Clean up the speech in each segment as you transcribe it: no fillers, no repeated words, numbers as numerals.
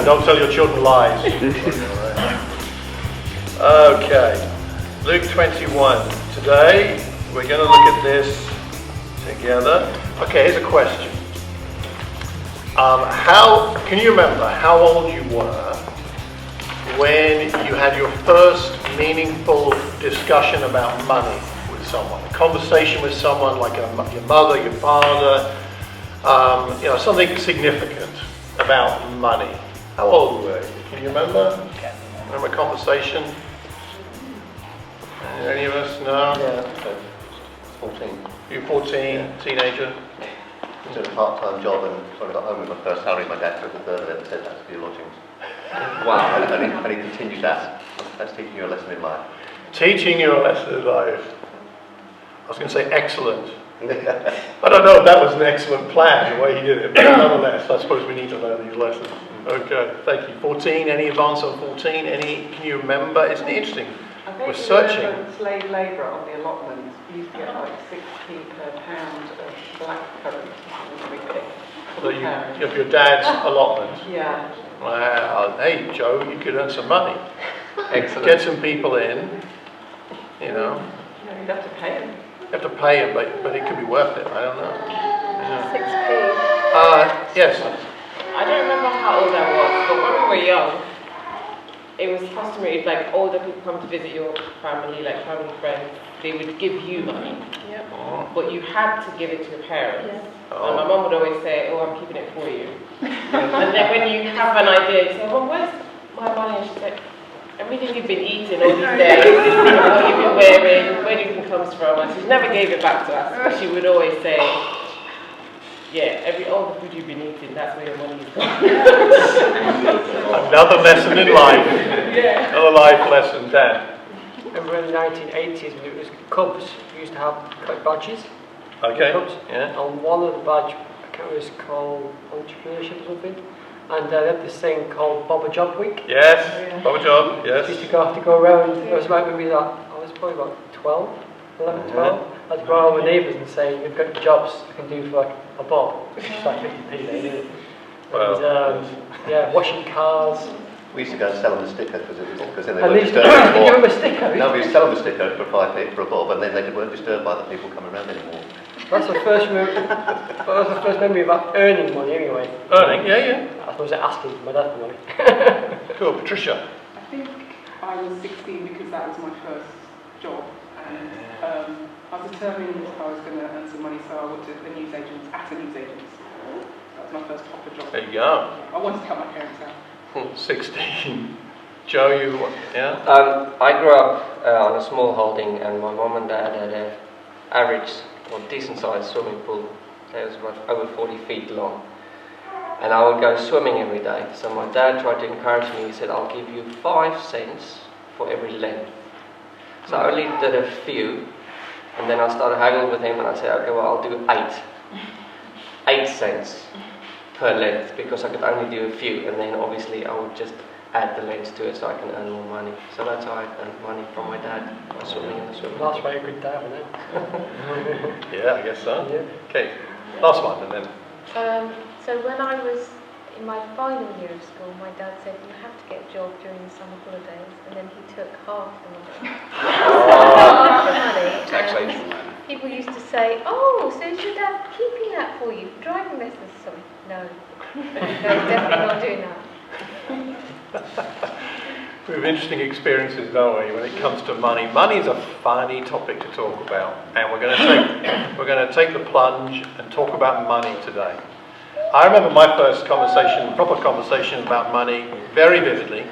don't tell your children lies. Okay, Luke 21. Today we're going to look at this together. Okay, here's a question. Can you remember how old you were when you had your first meaningful discussion about money with someone? A conversation with someone like your mother, your father, something significant about money. How old were you? Can you remember? Remember a conversation? Any of us? No? Yeah, 14. You 14, teenager? I did a part-time job, and when I got home with my first salary, my dad took a third of it and said, "That's for your lodgings." Wow. And he continued that. That's teaching you a lesson in life. Teaching you a lesson in life. I was going to say excellent. I don't know if that was an excellent plan, the way he did it, but nonetheless, I suppose we need to learn these lessons. Okay, thank you. 14, any advance on 14? Can you remember? Isn't it interesting? We're searching. Slave labour on the allotment, you used to get like 6p per pound of blackcurrant. So you have your dad's allotment. Yeah. Wow. Hey, Joe, you could earn some money. Excellent. Get some people in, You'd have to pay them. You have to pay them, but it could be worth it. I don't know. Yeah. 6p. Yes. I don't remember how old I was, but when we were young, it was customary if like older people come to visit your family, like family friends, they would give you money. Yep. But you had to give it to your parents. Yes. And my mum would always say, "Oh, I'm keeping it for you." And then when you have an idea, you say, "Well, where's my money?" And she's like, "Everything you've been eating all these days, what you've been wearing, where do you think it comes from?" And she never gave it back to us, but she would always say, "Yeah, all the food you've been eating, that's where your money is going." Another lesson in life. Yeah. Another life lesson, Dan. Remember in the 1980s when it was Cubs, we used to have badges. Okay. Cubs. Yeah. And one of the badge, I can't remember, it was called entrepreneurship or something. And they had this thing called Bob a Job Week. Yes. Bob a job. We used Yes. to have to go around. It was about maybe I was probably about 12, 11, 12. I had to go around with neighbours and say, "You've got jobs I can do for like a bob," which is like 50p then, isn't it? Well. And, washing cars. We used to go and sell them a sticker because then they And weren't these, disturbed did you anymore. have a sticker? No, we used to sell them a sticker for 5p for a bob, and then they weren't disturbed by the people coming around anymore. That's the first memory about earning money anyway. Earning, yeah. I suppose asking my dad for money. Cool. Patricia. I think I was 16 because that was my first job, and I was determined I was going to earn some money, so I worked at a newsagent's. That was my first proper job. There you go. I wanted to help my parents out. 16. Joe, yeah? I grew up on a small holding, and my mum and dad had an average or decent sized swimming pool. It was about over 40 feet long. And I would go swimming every day. So my dad tried to encourage me. He said, "I'll give you 5 cents for every length." So I only did a few, and then I started haggling with him, and I said, "Okay, well, I'll do 8. 8 cents per length, because I could only do a few, and then obviously I would just add the lengths to it so I can earn more money." So that's how I earned money from my dad by swimming in the swimming pool. That's why a good dad, isn't it? Yeah, I guess so. Yeah. Okay. Last one, and then. So when I was in my final year of school, my dad said, "You have to get a job during the summer holidays," and then he took half the money. Half the money. Taxation. People used to say, "Oh, so is your dad keeping that for you? Driving lessons?" Sorry, no. No, definitely not doing that. We have interesting experiences, don't we, when it comes to money. Money is a funny topic to talk about, and we're going to take the plunge and talk about money today. I remember my first proper conversation about money very vividly.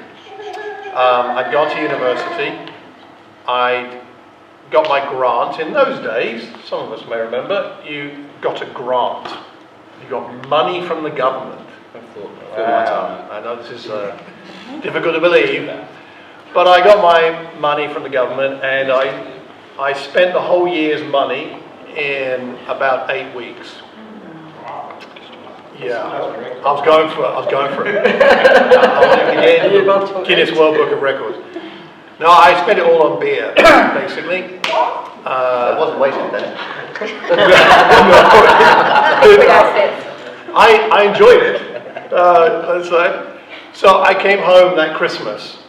I'd gone to university. I'd got my grant. In those days, some of us may remember, you got a grant. You got money from the government. Wow. I know this is difficult to believe, but I got my money from the government, and I spent the whole year's money in about 8 weeks. Yeah, I was going for it. Guinness World Book of Records. No, I spent it all on beer, basically. It wasn't wasted then. That's it. I enjoyed it. That's right. So I came home that Christmas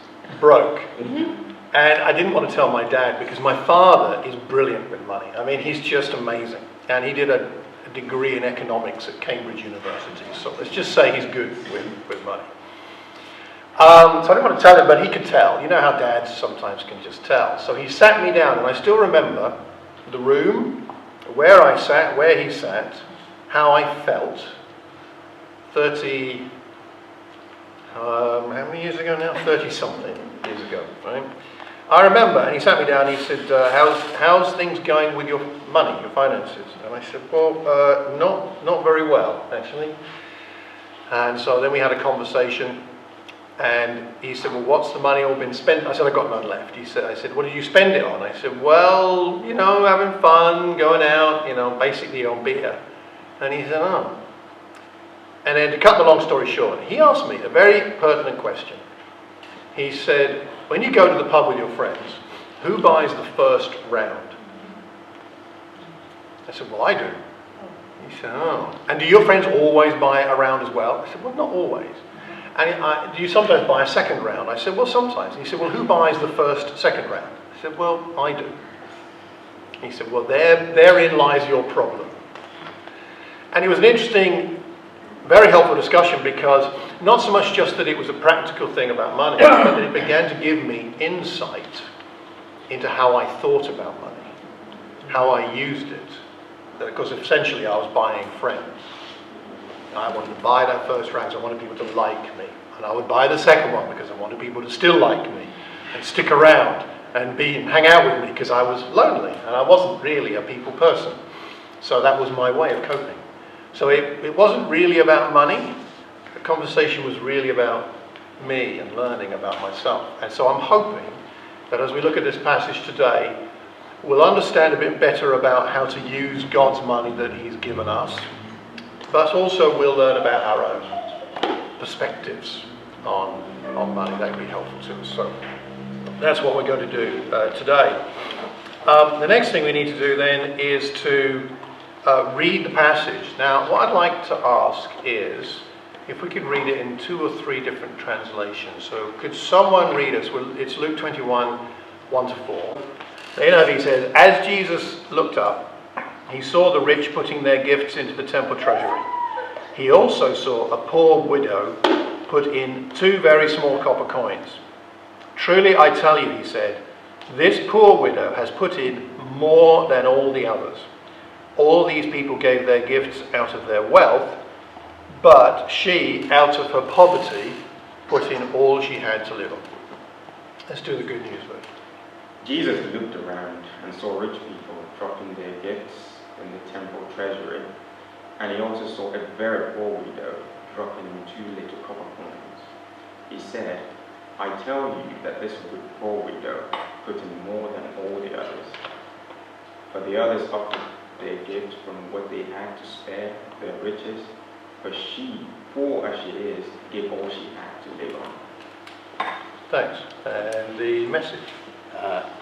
broke. And I didn't want to tell my dad because my father is brilliant with money. I mean, he's just amazing. And he did a degree in economics at Cambridge University. So let's just say he's good with money. So I didn't want to tell him, but he could tell. You know how dads sometimes can just tell. So he sat me down, and I still remember the room, where I sat, where he sat, how I felt. 30, how many years ago now? 30-something years ago, right? I remember, and he sat me down and he said, how's things going with your money, your finances? And I said, well, not very well, actually. And so then we had a conversation, and he said, well, what's the money all been spent? I said, I've got none left. I said, what did you spend it on? I said, well, having fun, going out, basically on beer. And he said, oh. And then to cut the long story short, he asked me a very pertinent question. He said, when you go to the pub with your friends, who buys the first round? I said, well, I do. He said, oh. And do your friends always buy a round as well? I said, well, not always. And do you sometimes buy a second round? I said, well, sometimes. And he said, well, who buys the second round? I said, well, I do. He said, well, therein lies your problem. And it was an interesting, very helpful discussion because not so much just that it was a practical thing about money, but that it began to give me insight into how I thought about money, how I used it. Because essentially I was buying friends. I wanted to buy that first round because I wanted people to like me. And I would buy the second one because I wanted people to still like me and stick around and hang out with me because I was lonely and I wasn't really a people person. So that was my way of coping. So it wasn't really about money. The conversation was really about me and learning about myself. And so I'm hoping that as we look at this passage today, we'll understand a bit better about how to use God's money that He's given us, but also we'll learn about our own perspectives on money. That can be helpful to us. So that's what we're going to do today. The next thing we need to do then is to read the passage. Now, what I'd like to ask is if we could read it in 2 or 3 different translations. So could someone read us? Well, it's Luke 21, 1-4. The NIV says, as Jesus looked up, he saw the rich putting their gifts into the temple treasury. He also saw a poor widow put in 2 very small copper coins. Truly I tell you, he said, this poor widow has put in more than all the others. All these people gave their gifts out of their wealth, but she, out of her poverty, put in all she had to live on. Let's do the good news version. Jesus looked around and saw rich people dropping their gifts in the temple treasury, and he also saw a very poor widow dropping in 2 little copper coins. He said, I tell you that this poor widow put in more than all the others. For the others offered their gifts from what they had to spare their riches, but she, poor as she is, gave all she had to live on. Thanks. And the message.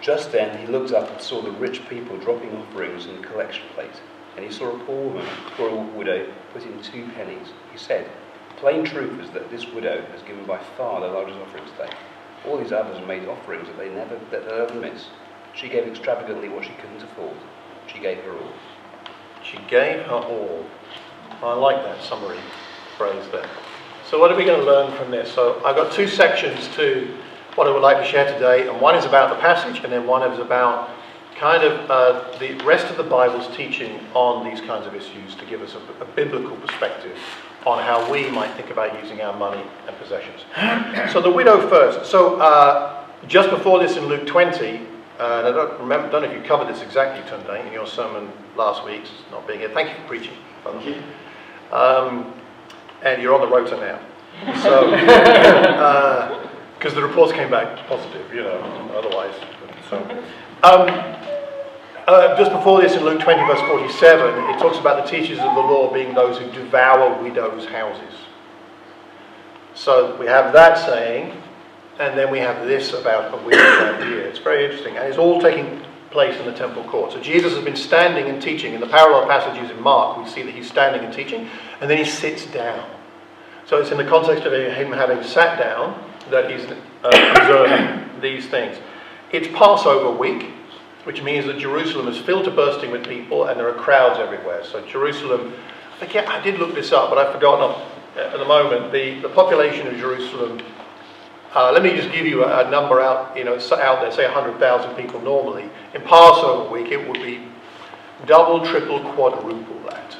Just then he looked up and saw the rich people dropping offerings in the collection plate. And he saw a poor widow put in 2 pennies. He said, plain truth is that this widow has given by far the largest offering today. All these others made offerings that they'll never miss. She gave extravagantly what she couldn't afford. She gave her all. She gave her all. I like that summary phrase there. So what are we going to learn from this? So I've got 2 sections to what I would like to share today, and one is about the passage, and then one is about kind of the rest of the Bible's teaching on these kinds of issues to give us a biblical perspective on how we might think about using our money and possessions. So the widow first. So just before this in Luke 20, and I don't know if you covered this exactly, Tunde, in your sermon last week, not being here. Thank you for preaching. Thank you. And you're on the rota now. So, because the reports came back positive, otherwise. So, just before this in Luke 20 verse 47, it talks about the teachers of the law being those who devour widows' houses. So we have that saying, and then we have this about a widow down here. It's very interesting, and it's all taking place in the temple court. So Jesus has been standing and teaching. In the parallel passages in Mark, we see that he's standing and teaching, and then he sits down. So it's in the context of him having sat down that he's observing these things. It's Passover week, which means that Jerusalem is filled to bursting with people and there are crowds everywhere. So Jerusalem, I did look this up, but I've forgotten at the moment, the population of Jerusalem, let me just give you a number out there, say 100,000 people normally. In Passover week, it would be double, triple, quadruple that.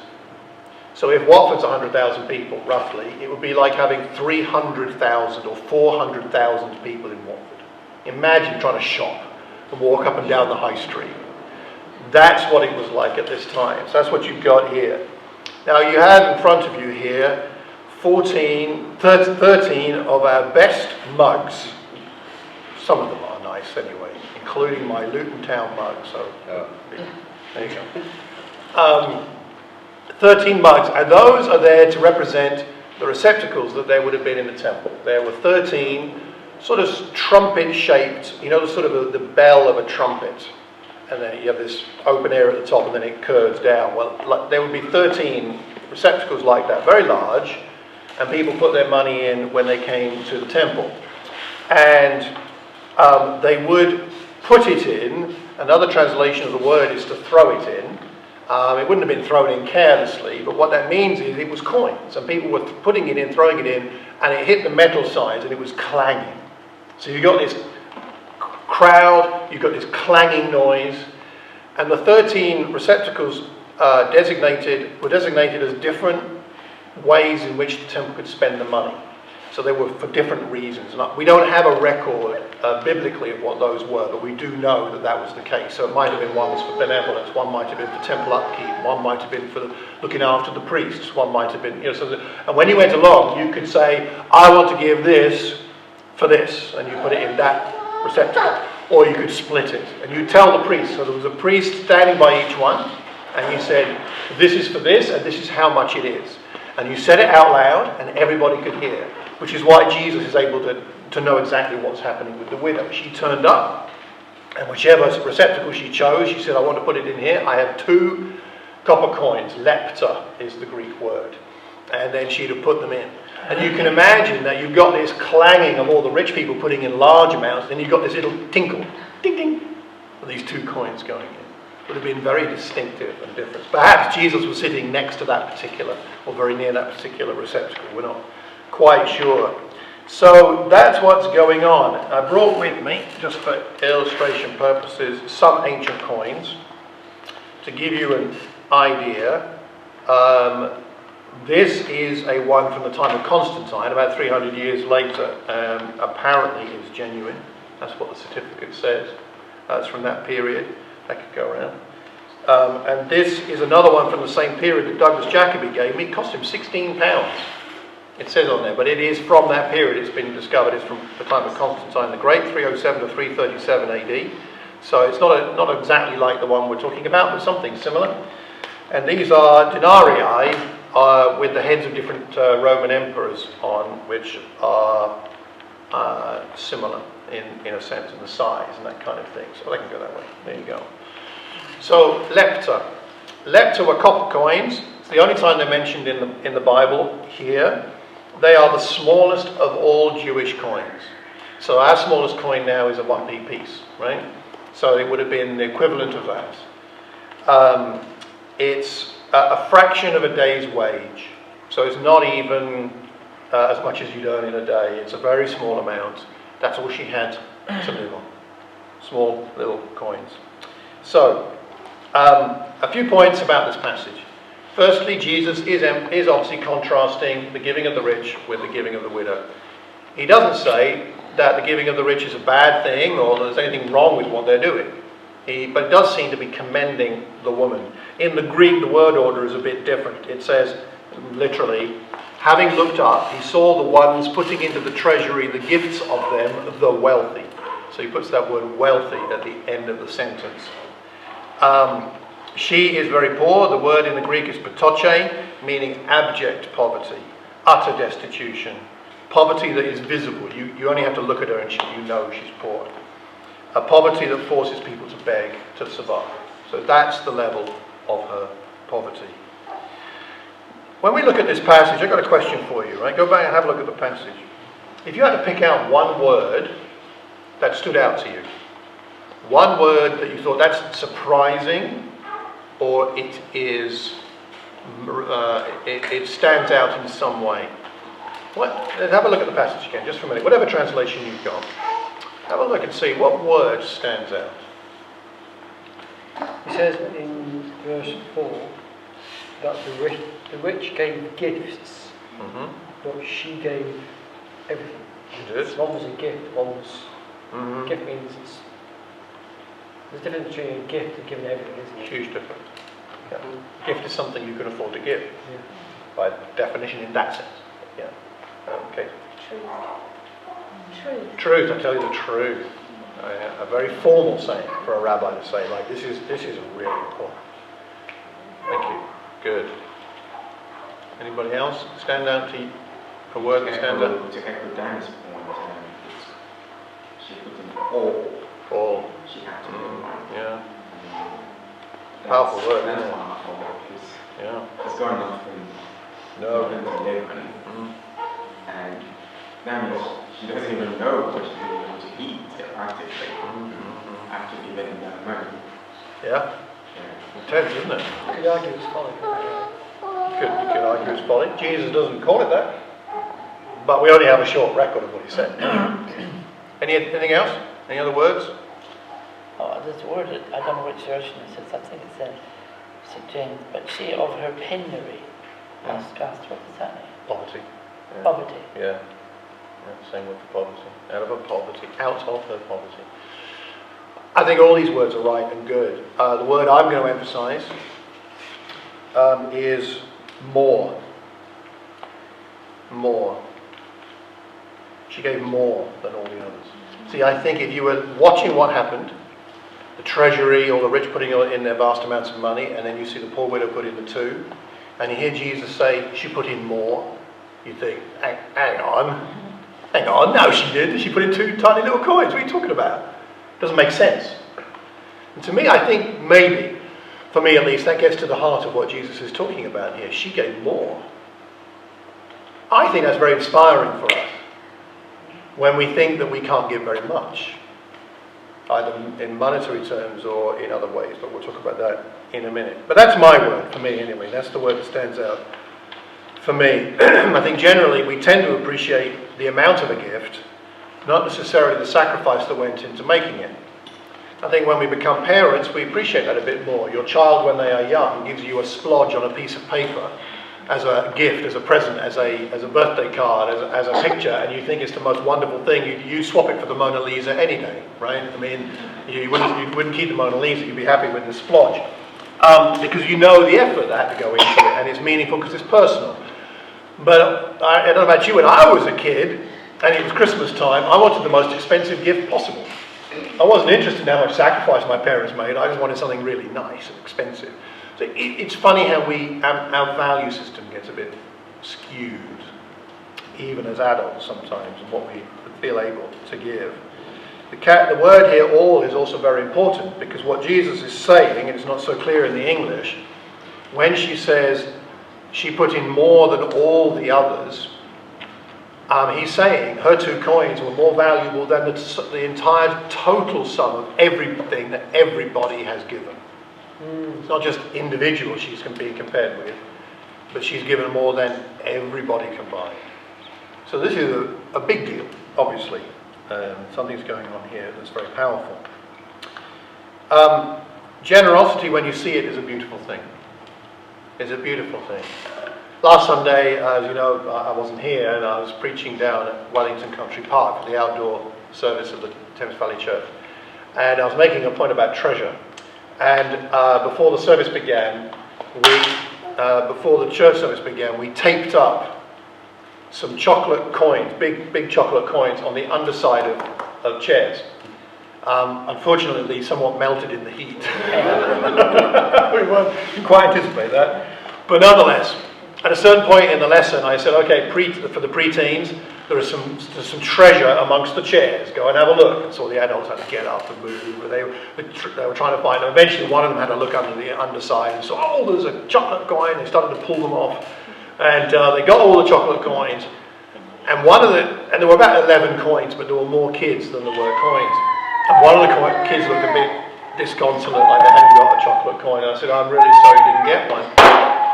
So if Watford's 100,000 people, roughly, it would be like having 300,000 or 400,000 people in Watford. Imagine trying to shop and walk up and down the high street. That's what it was like at this time. So that's what you've got here. Now you have in front of you here 13 of our best mugs. Some of them are nice anyway, including my Luton Town mug. So there you go. 13 mugs, and those are there to represent the receptacles that there would have been in the temple. There were 13 sort of trumpet-shaped, the sort of the bell of a trumpet, and then you have this open area at the top, and then it curves down. Well, there would be 13 receptacles like that, very large, and people put their money in when they came to the temple. And they would put it in, another translation of the word is to throw it in. It wouldn't have been thrown in carelessly, but what that means is it was coins, and people were putting it in, throwing it in, and it hit the metal sides, and it was clanging. So you've got this crowd, you've got this clanging noise, and the 13 receptacles were designated as different ways in which the temple could spend the money. So they were for different reasons. We don't have a record biblically of what those were, but we do know that that was the case. So it might have been one was for benevolence, one might have been for temple upkeep, one might have been for looking after the priests, one might have been, and when you went along, you could say, I want to give this for this, and you put it in that receptacle, or you could split it, and you tell the priest. So there was a priest standing by each one, and you said, this is for this, and this is how much it is. And you said it out loud, and everybody could hear, which is why Jesus is able to know exactly what's happening with the widow. She turned up, and whichever receptacle she chose, she said, I want to put it in here. I have 2 copper coins. Lepta is the Greek word. And then she'd have put them in. And you can imagine that you've got this clanging of all the rich people putting in large amounts, and you've got this little tinkle, ding, ding, of these 2 coins going in. Would have been very distinctive and different. Perhaps Jesus was sitting next to that particular, or very near that particular receptacle. We're not quite sure. So that's what's going on. I brought with me, just for illustration purposes, some ancient coins to give you an idea. This is a one from the time of Constantine, about 300 years later. Apparently it's genuine. That's what the certificate says. That's from that period. I could go around. And this is another one from the same period that Douglas Jacobi gave me. It cost him £16. It says on there, but it is from that period. It's been discovered. It's from the time of Constantine the Great, 307 to 337 AD. So it's not exactly like the one we're talking about, but something similar. And these are denarii with the heads of different Roman emperors on, which are similar in a sense, in the size and that kind of thing. So they can go that way. There you go. So lepta. Lepta were copper coins. It's the only time they're mentioned in the Bible here. They are the smallest of all Jewish coins. So our smallest coin now is a 1p piece, right? So it would have been the equivalent of that. It's a fraction of a day's wage. So it's not even as much as you'd earn in a day. It's a very small amount. That's all she had to live on. Small little coins. So, a few points about this passage. Firstly, Jesus is obviously contrasting the giving of the rich with the giving of the widow. He doesn't say that the giving of the rich is a bad thing or there's anything wrong with what they're doing. But it does seem to be commending the woman. In the Greek, the word order is a bit different. It says, literally, having looked up, he saw the ones putting into the treasury the gifts of them, the wealthy. So he puts that word wealthy at the end of the sentence. She is very poor. The word in the Greek is patoche, meaning abject poverty, utter destitution, poverty that is visible. You only have to look at her and you know she's poor. A poverty that forces people to beg to survive. So that's the level of her poverty. When we look at this passage, I've got a question for you, right? Go back and have a look at the passage. If you had to pick out one word that stood out to you, one word that you thought that's surprising, or it is, it stands out in some way. Let's have a look at the passage again, just for a minute. Whatever translation you've got, have a look and see what word stands out. He says in verse 4 that the rich gave gifts, but she gave everything. She did. One was a gift, one was... Gift means it's... There's a difference between a gift and giving everything, isn't there? Huge difference. Yeah. Gift is something you can afford to give, Yeah. by definition in that sense. Yeah. Okay. Truth, I tell you the truth. A very formal saying for a rabbi to say, like, this is really important. Thank you. Good. Anybody else stand out to you? A word that stands out? To echo Dan's point, she put in all. All. She had to do Yeah. Powerful word, That's isn't it? why I thought because Yeah. it's going on from No. nothing to living. And that means she doesn't even know what she's going to eat practically after giving that money. Yeah. Intense, isn't it? You could argue it's folly. You could argue it's folly. Jesus doesn't call it that. But we only have a short record of what he said. Anything else? Any other words? Oh, there's a word, I don't know which version it is, I think it's St. James, but she of her penury asked, what does that mean? Poverty. Yeah. Poverty. Yeah. Same word for poverty. Out of her poverty. Out of her poverty. I think all these words are right and good. The word I'm going to emphasize is more. More. She gave more than all the others. See, I think if you were watching what happened, the treasury or the rich putting in their vast amounts of money, and then you see the poor widow put in the 2, and you hear Jesus say, she put in more, you think, hang on, no she did, she put in 2 tiny little coins, what are you talking about? Doesn't make sense. And to me, I think maybe, for me at least, that gets to the heart of what Jesus is talking about here. She gave more. I think that's very inspiring for us when we think that we can't give very much, either in monetary terms or in other ways, but we'll talk about that in a minute. But that's my word, for me anyway. That's the word that stands out for me. I think generally we tend to appreciate the amount of a gift, not necessarily the sacrifice that went into making it. I think when we become parents, we appreciate that a bit more. Your child, when they are young, gives you a splodge on a piece of paper as a gift, as a present, as a birthday card, as a picture, and you think it's the most wonderful thing. You swap it for the Mona Lisa any day, right? I mean, you wouldn't keep the Mona Lisa, you'd be happy with the splodge. Because you know the effort that had to go into it, and it's meaningful because it's personal. But I don't know about you, when I was a kid, and it was Christmas time, I wanted the most expensive gift possible. I wasn't interested in how much sacrifice my parents made, I just wanted something really nice and expensive. So it's funny how our value system gets a bit skewed, even as adults sometimes, and what we feel able to give. The word here, all, is also very important, because what Jesus is saying, and it's not so clear in the English, when she says she put in more than all the others, he's saying her 2 coins were more valuable than the entire total sum of everything that everybody has given. It's not just individuals she's being compared with, but she's given more than everybody combined. So this is a big deal, obviously. Something's going on here that's very powerful. Generosity, when you see it, is a beautiful thing. It's a beautiful thing. Last Sunday, as you know, I wasn't here, and I was preaching down at Wellington Country Park for the outdoor service of the Thames Valley Church. And I was making a point about treasure. And before the service began, before the church service began, we taped up some chocolate coins, big chocolate coins, on the underside of chairs. Unfortunately, somewhat melted in the heat. We didn't quite anticipate that. But nonetheless, at a certain point in the lesson, I said, okay, for the preteens, there is some treasure amongst the chairs. Go and have a look. And so the adults had to get up and move. But they were trying to find them. Eventually, one of them had to look under the underside and saw, oh, there's a chocolate coin. They started to pull them off. And they got all the chocolate coins. And and there were about 11 coins, but there were more kids than there were coins. And one of the kids looked a bit disconsolate, like they hadn't got a chocolate coin. And I said, I'm really sorry you didn't get one.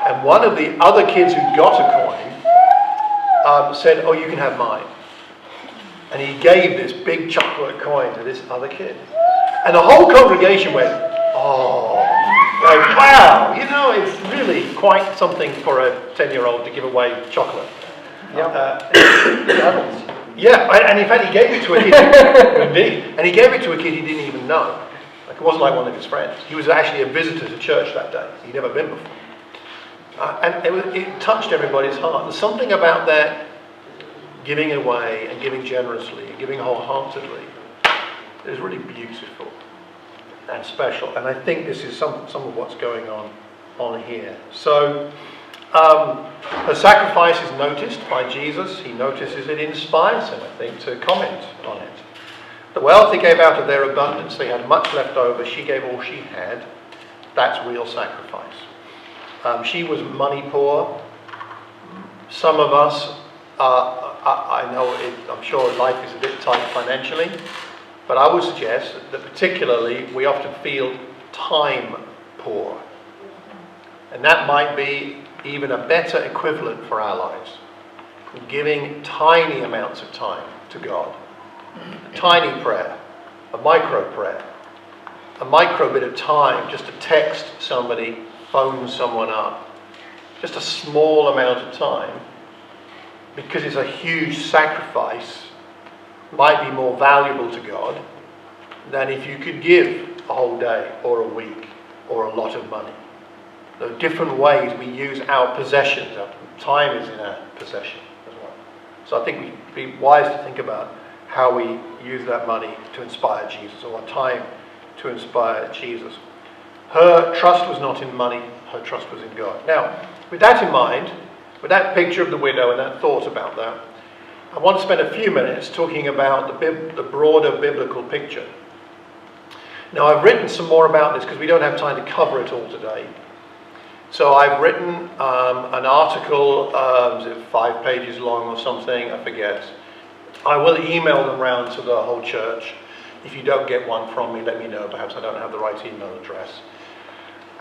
And one of the other kids who got a coin said, oh, you can have mine. And he gave this big chocolate coin to this other kid. And the whole congregation went, oh, like, wow, you know, it's really quite something for a 10-year-old to give away chocolate. Yeah, and in fact he gave it to a kid, indeed, and he gave it to a kid he didn't even know. Like, it wasn't like one of his friends. He was actually a visitor to church that day. He'd never been before. And it touched everybody's heart. There's something about that giving away and giving generously and giving wholeheartedly that is really beautiful and special. And I think this is some of what's going on here. So, her sacrifice is noticed by Jesus. He notices it, inspires him, I think, to comment on it. The wealthy gave out of their abundance. They had much left over. She gave all she had. That's real sacrifice. She was money poor. Some of us, I'm sure life is a bit tight financially, but I would suggest that particularly we often feel time poor. And that might be even a better equivalent for our lives. Giving tiny amounts of time to God. A tiny prayer, a micro prayer, a micro bit of time just to text somebody, phone someone up. Just a small amount of time, because it's a huge sacrifice, might be more valuable to God than if you could give a whole day or a week or a lot of money. There are different ways we use our possessions. Our time is in our possession as well. So I think we'd be wise to think about how we use that money to inspire Jesus, or our time to inspire Jesus. Her trust was not in money, her trust was in God. Now, with that in mind, with that picture of the widow and that thought about that, I want to spend a few minutes talking about the broader biblical picture. Now, I've written some more about this because we don't have time to cover it all today. So I've written an article, is it 5 pages long or something? I forget. I will email them round to the whole church. If you don't get one from me, let me know. Perhaps I don't have the right email address.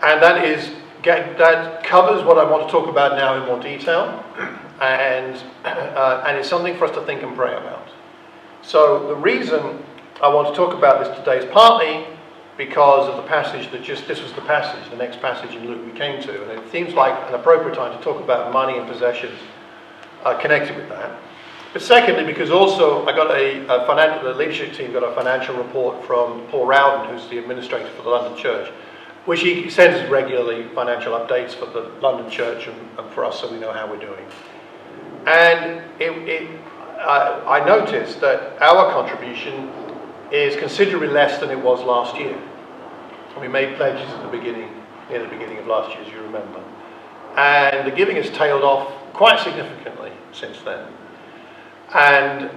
And that covers what I want to talk about now in more detail. And it's something for us to think and pray about. So the reason I want to talk about this today is partly because of the passage this was the passage, the next passage in Luke we came to, and it seems like an appropriate time to talk about money and possessions connected with that. But secondly, because also I got the leadership team got a financial report from Paul Rowden, who's the administrator for the London Church, which he sends us regularly financial updates for the London Church and for us, so we know how we're doing. And I noticed that our contribution is considerably less than it was last year. We made pledges at the beginning of last year, as you remember. And the giving has tailed off quite significantly since then. And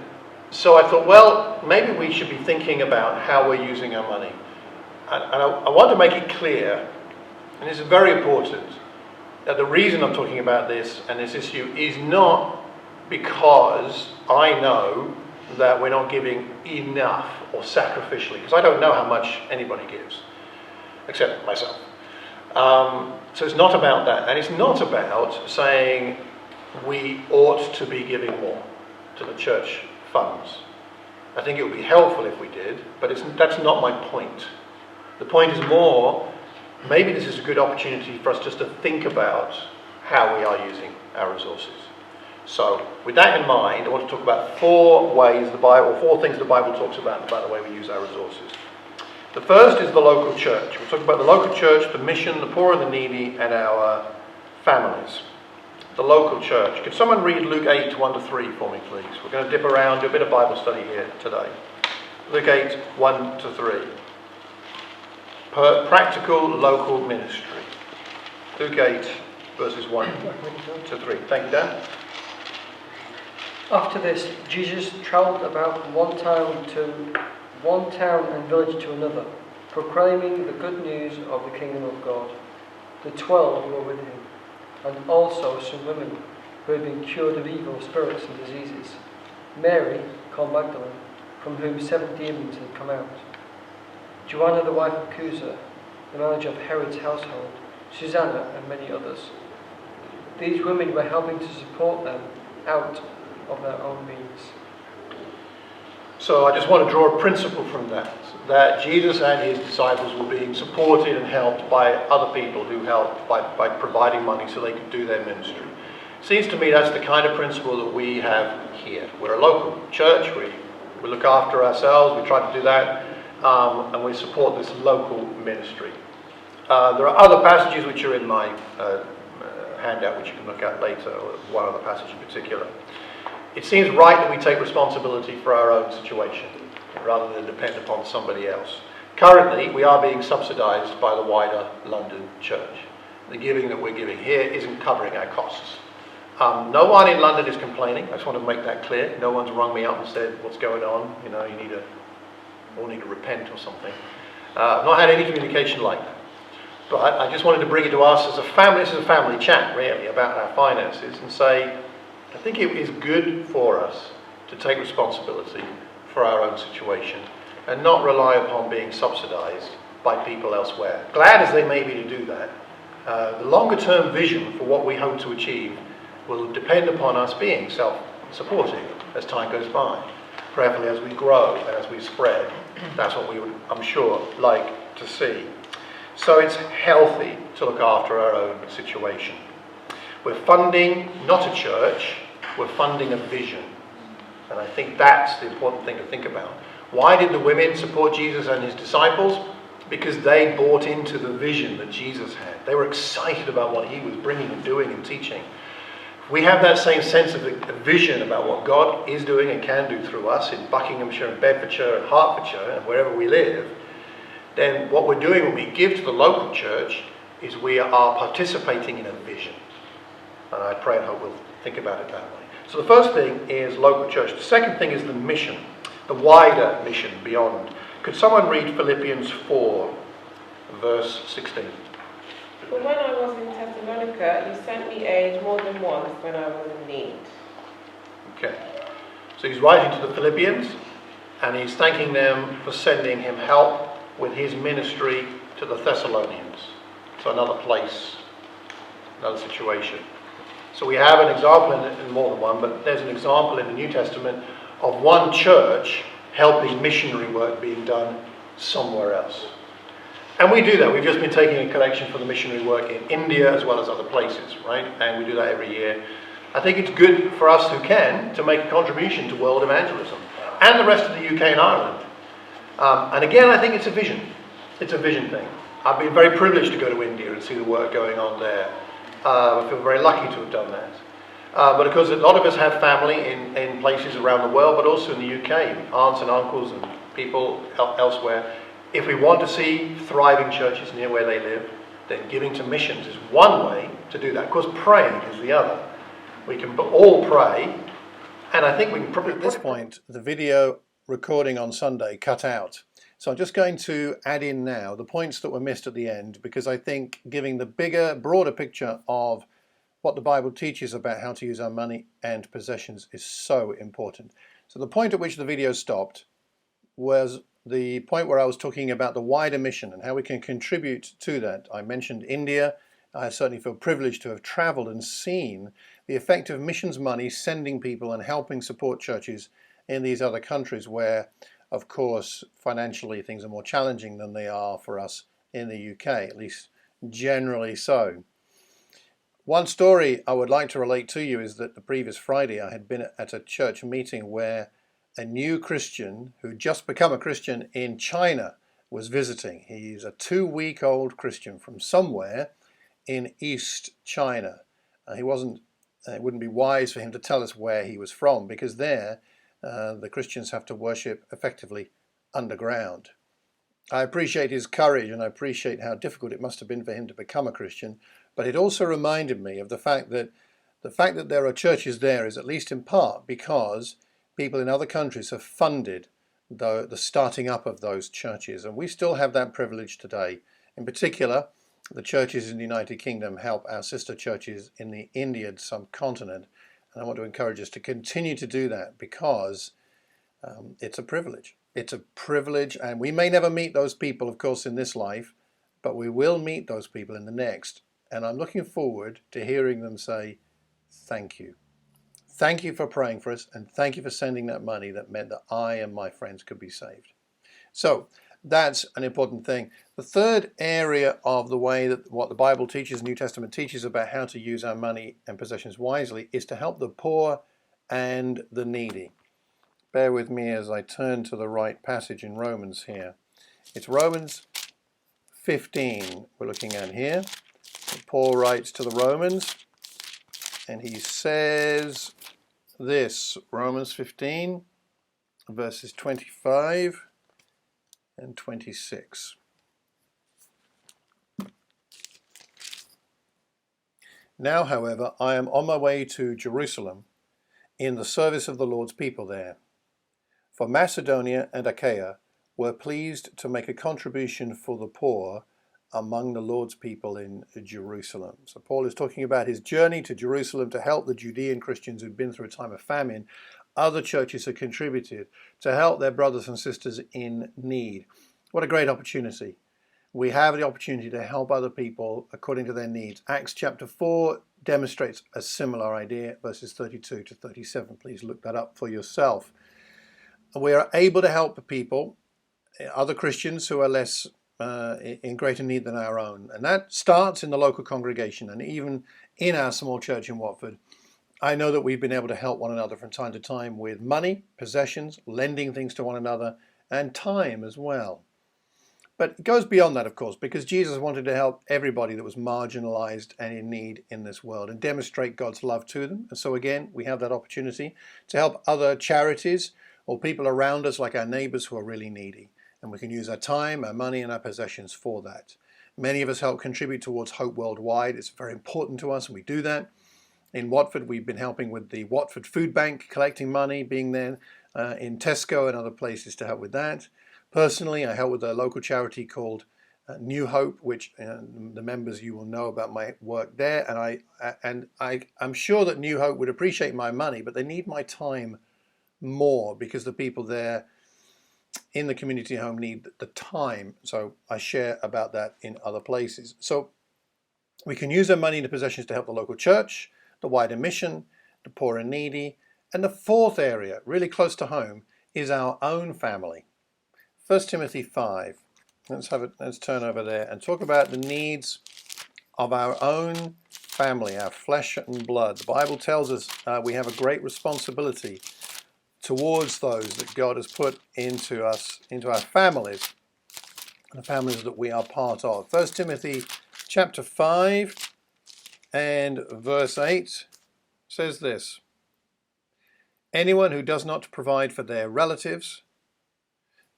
so I thought, well, maybe we should be thinking about how we're using our money. And I want to make it clear, and this is very important, that the reason I'm talking about this and this issue is not because I know that we're not giving enough or sacrificially, because I don't know how much anybody gives, except myself. So it's not about that, and it's not about saying we ought to be giving more to the church funds. I think it would be helpful if we did, but that's not my point. The point is more, maybe this is a good opportunity for us just to think about how we are using our resources. So, with that in mind, I want to talk about 4 things the Bible talks about the way we use our resources. The first is the local church. We'll talk about the local church, the mission, the poor and the needy, and our families. The local church. Could someone read Luke 8, 1-3 for me, please? We're going to dip around, do a bit of Bible study here today. Luke 8, 1-3. Practical local ministry. Luke 8, verses 1-3. Thank you, Dan. After this, Jesus travelled about from one town and village to another, proclaiming the good news of the kingdom of God. The 12 were with him, and also some women who had been cured of evil spirits and diseases, Mary, called Magdalene, from whom 7 demons had come out, Joanna the wife of Chuza, the manager of Herod's household, Susanna, and many others. These women were helping to support them out of their own means. So I just want to draw a principle from that Jesus and his disciples were being supported and helped by other people who helped by providing money so they could do their ministry. Seems to me that's the kind of principle that we have here. We're a local church, we look after ourselves, we try to do that, and we support this local ministry. There are other passages which are in my handout which you can look at later, or one other passage in particular. It seems right that we take responsibility for our own situation rather than depend upon somebody else. Currently, we are being subsidised by the wider London church. The giving that we're giving here isn't covering our costs. No one in London is complaining. I just want to make that clear. No one's rung me up and said, what's going on? You know, you all need to repent or something. I've not had any communication like that. But I just wanted to bring it to us as a family. This is a family chat, really, about our finances, and say, I think it is good for us to take responsibility for our own situation and not rely upon being subsidised by people elsewhere. Glad as they may be to do that, the longer term vision for what we hope to achieve will depend upon us being self-supporting as time goes by. Preferably as we grow and as we spread. That's what we would, I'm sure, like to see. So it's healthy to look after our own situation. We're funding not a church, we're funding a vision. And I think that's the important thing to think about. Why did the women support Jesus and his disciples? Because they bought into the vision that Jesus had. They were excited about what he was bringing and doing and teaching. We have that same sense of a vision about what God is doing and can do through us in Buckinghamshire and Bedfordshire and Hertfordshire and wherever we live. Then what we're doing when we give to the local church is we are participating in a vision. And I pray and hope we'll think about it that way. So the first thing is local church. The second thing is the mission, the wider mission beyond. Could someone read Philippians 4, verse 16? For when I was in Thessalonica, you sent me aid more than once when I was in need. Okay. So he's writing to the Philippians, and he's thanking them for sending him help with his ministry to the Thessalonians. So another place, another situation. So we have an example in more than one, but there's an example in the New Testament of one church helping missionary work being done somewhere else. And we do that. We've just been taking a collection for the missionary work in India as well as other places, right? And we do that every year. I think it's good for us who can to make a contribution to world evangelism and the rest of the UK and Ireland. And again, I think it's a vision. It's a vision thing. I've been very privileged to go to India and see the work going on there. I feel very lucky to have done that. But because a lot of us have family in places around the world, but also in the UK, aunts and uncles and people elsewhere. If we want to see thriving churches near where they live, then giving to missions is one way to do that. Of course, praying is the other. We can all pray, and I think we can probably... At this point, the video recording on Sunday cut out. So I'm just going to add in now the points that were missed at the end, because I think giving the bigger, broader picture of what the Bible teaches about how to use our money and possessions is so important. So the point at which the video stopped was the point where I was talking about the wider mission and how we can contribute to that. I mentioned India. I certainly feel privileged to have travelled and seen the effect of missions money sending people and helping support churches in these other countries where, of course, financially things are more challenging than they are for us in the UK, at least generally so. One story I would like to relate to you is that the previous Friday I had been at a church meeting where a new Christian who'd just become a Christian in China was visiting. He's a 2-week-old Christian from somewhere in East China. It wouldn't be wise for him to tell us where he was from, because there the Christians have to worship effectively underground. I appreciate his courage and I appreciate how difficult it must have been for him to become a Christian, but it also reminded me of the fact that there are churches there is at least in part because people in other countries have funded the starting up of those churches, and we still have that privilege today. In particular, the churches in the United Kingdom help our sister churches in the Indian subcontinent And I want to encourage us to continue to do that because it's a privilege. It's a privilege, and we may never meet those people, of course, in this life, but we will meet those people in the next. And I'm looking forward to hearing them say, thank you. Thank you for praying for us, and thank you for sending that money that meant that I and my friends could be saved. So that's an important thing. The third area of the way that what the Bible teaches, New Testament teaches about how to use our money and possessions wisely is to help the poor and the needy. Bear with me as I turn to the right passage in Romans here. It's Romans 15 we're looking at here. Paul writes to the Romans, and he says this, Romans 15, verses 25 and 26. Now, however, I am on my way to Jerusalem in the service of the Lord's people there. For Macedonia and Achaia were pleased to make a contribution for the poor among the Lord's people in Jerusalem. So Paul is talking about his journey to Jerusalem to help the Judean Christians who'd been through a time of famine. Other churches have contributed to help their brothers and sisters in need. What a great opportunity. We have the opportunity to help other people according to their needs. Acts chapter 4 demonstrates a similar idea, verses 32 to 37. Please look that up for yourself. We are able to help people, other Christians who are less in greater need than our own. And that starts in the local congregation. And even in our small church in Watford, I know that we've been able to help one another from time to time with money, possessions, lending things to one another, and time as well. But it goes beyond that, of course, because Jesus wanted to help everybody that was marginalized and in need in this world and demonstrate God's love to them. And so again, we have that opportunity to help other charities or people around us, like our neighbors who are really needy. And we can use our time, our money, and our possessions for that. Many of us help contribute towards Hope Worldwide. It's very important to us, and we do that. In Watford, we've been helping with the Watford Food Bank, collecting money, being there in Tesco and other places to help with that. Personally, I help with a local charity called New Hope, which the members, you will know about my work there. And I'm sure that New Hope would appreciate my money, but they need my time more because the people there in the community home need the time. So I share about that in other places. So we can use our money and possessions to help the local church, the wider mission, the poor and needy. And the fourth area, really close to home, is our own family. 1 Timothy 5. Let's turn over there and talk about the needs of our own family, our flesh and blood. The Bible tells us we have a great responsibility towards those that God has put into us, into our families, the families that we are part of. 1 Timothy chapter 5 and verse 8 says this: anyone who does not provide for their relatives,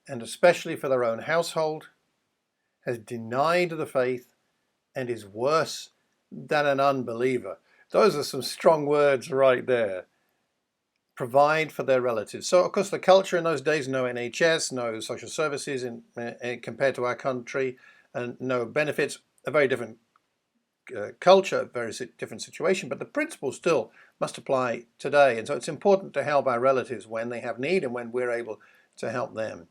and especially for their own household, has denied the faith and is worse than an unbeliever. Those are some strong words right there. Provide for their relatives. So, of course, the culture in those days, no NHS, no social services compared to our country, and no benefits, a very different culture, very different situation, but the principle still must apply today. And so it's important to help our relatives when they have need and when we're able to help them.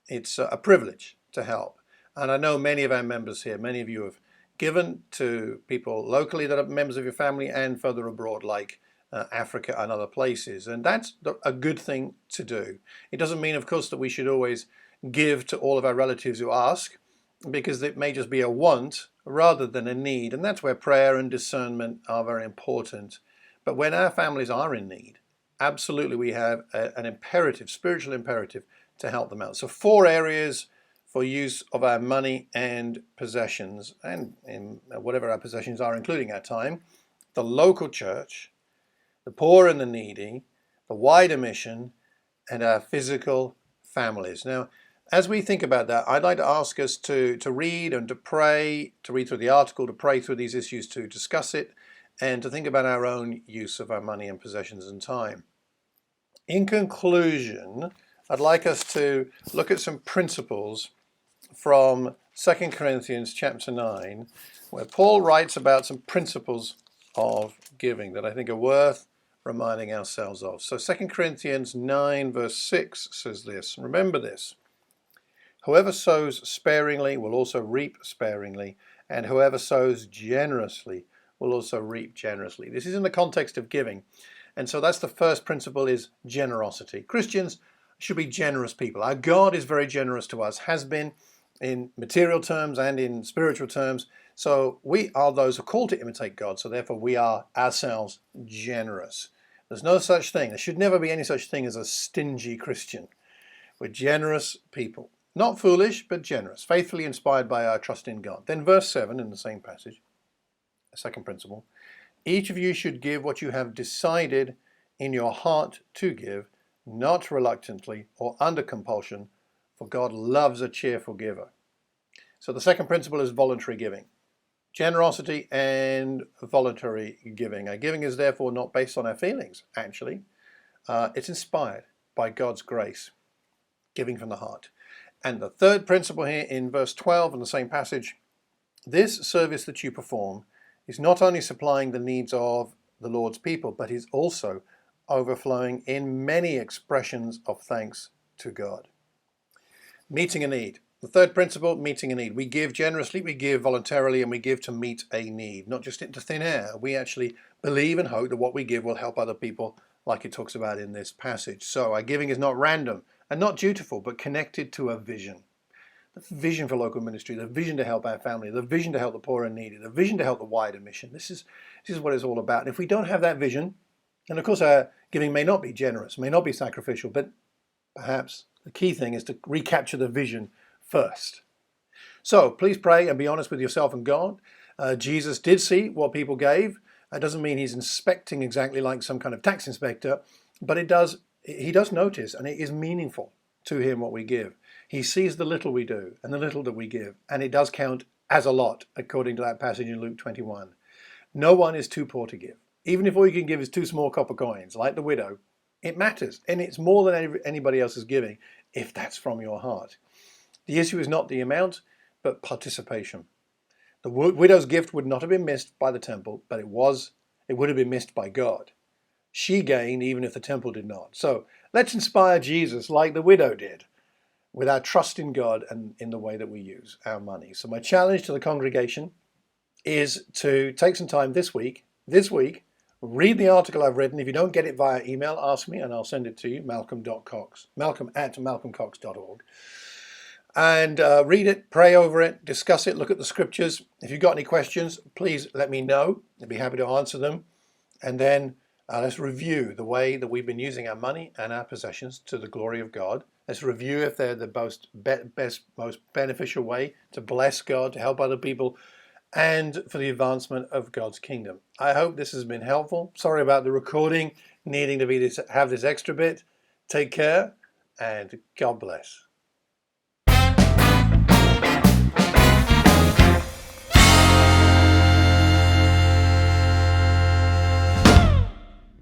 It's a privilege to help. And I know many of our members here, many of you have given to people locally that are members of your family and further abroad, like Africa and other places. And that's a good thing to do. It doesn't mean, of course, that we should always give to all of our relatives who ask, because it may just be a want rather than a need. And that's where prayer and discernment are very important. But when our families are in need, absolutely we have an imperative, spiritual imperative, to help them out. So 4 areas for use of our money and possessions, and in whatever our possessions are, including our time: the local church, the poor and the needy, the wider mission, and our physical families. Now, as we think about that, I'd like to ask us to read and to pray, to read through the article, to pray through these issues, to discuss it, and to think about our own use of our money and possessions and time. In conclusion, I'd like us to look at some principles from 2 Corinthians chapter 9, where Paul writes about some principles of giving that I think are worth reminding ourselves of. So 2 Corinthians 9 verse 6 says this. Remember this. Whoever sows sparingly will also reap sparingly, and whoever sows generously will also reap generously. This is in the context of giving. And so that's the first principle, is generosity. Christians should be generous people. Our God is very generous to us, has been in material terms and in spiritual terms. So we are those who are called to imitate God. So therefore we are ourselves generous. There's no such thing. There should never be any such thing as a stingy Christian. We're generous people. Not foolish, but generous, faithfully inspired by our trust in God. Then verse 7 in the same passage, the second principle, each of you should give what you have decided in your heart to give, not reluctantly or under compulsion, for God loves a cheerful giver. So the second principle is voluntary giving. Generosity and voluntary giving. Our giving is therefore not based on our feelings, actually. It's inspired by God's grace, giving from the heart. And the third principle here in verse 12 in the same passage, this service that you perform is not only supplying the needs of the Lord's people, but is also overflowing in many expressions of thanks to God. Meeting a need. The third principle, meeting a need. We give generously, we give voluntarily, and we give to meet a need, not just into thin air. We actually believe and hope that what we give will help other people, like it talks about in this passage. So our giving is not random and not dutiful, but connected to a vision. The vision for local ministry, the vision to help our family, the vision to help the poor and needy, the vision to help the wider mission. This is what it's all about. And if we don't have that vision, and of course our giving may not be generous, may not be sacrificial, but perhaps the key thing is to recapture the vision first. So please pray and be honest with yourself and God. Jesus did see what people gave. That doesn't mean he's inspecting exactly like some kind of tax inspector, but he does notice, and it is meaningful to him what we give. He sees the little we do and the little that we give, and it does count as a lot, according to that passage in Luke 21. No one is too poor to give. Even if all you can give is 2 small copper coins, like the widow, it matters, and it's more than anybody else is giving, if that's from your heart. The issue is not the amount, but participation. The widow's gift would not have been missed by the temple, but it would have been missed by God. She gained even if the temple did not. So let's inspire Jesus like the widow did, with our trust in God and in the way that we use our money. So my challenge to the congregation is to take some time this week, read the article I've written. If you don't get it via email, ask me and I'll send it to you, malcolm@malcolmcox.org. And read it, pray over it, discuss it, look at the scriptures. If you've got any questions, please let me know. I'd be happy to answer them. And then let's review the way that we've been using our money and our possessions to the glory of God. Let's review if they're the most beneficial way to bless God, to help other people, and for the advancement of God's kingdom. I hope this has been helpful. Sorry about the recording needing to have this extra bit. Take care, and God bless.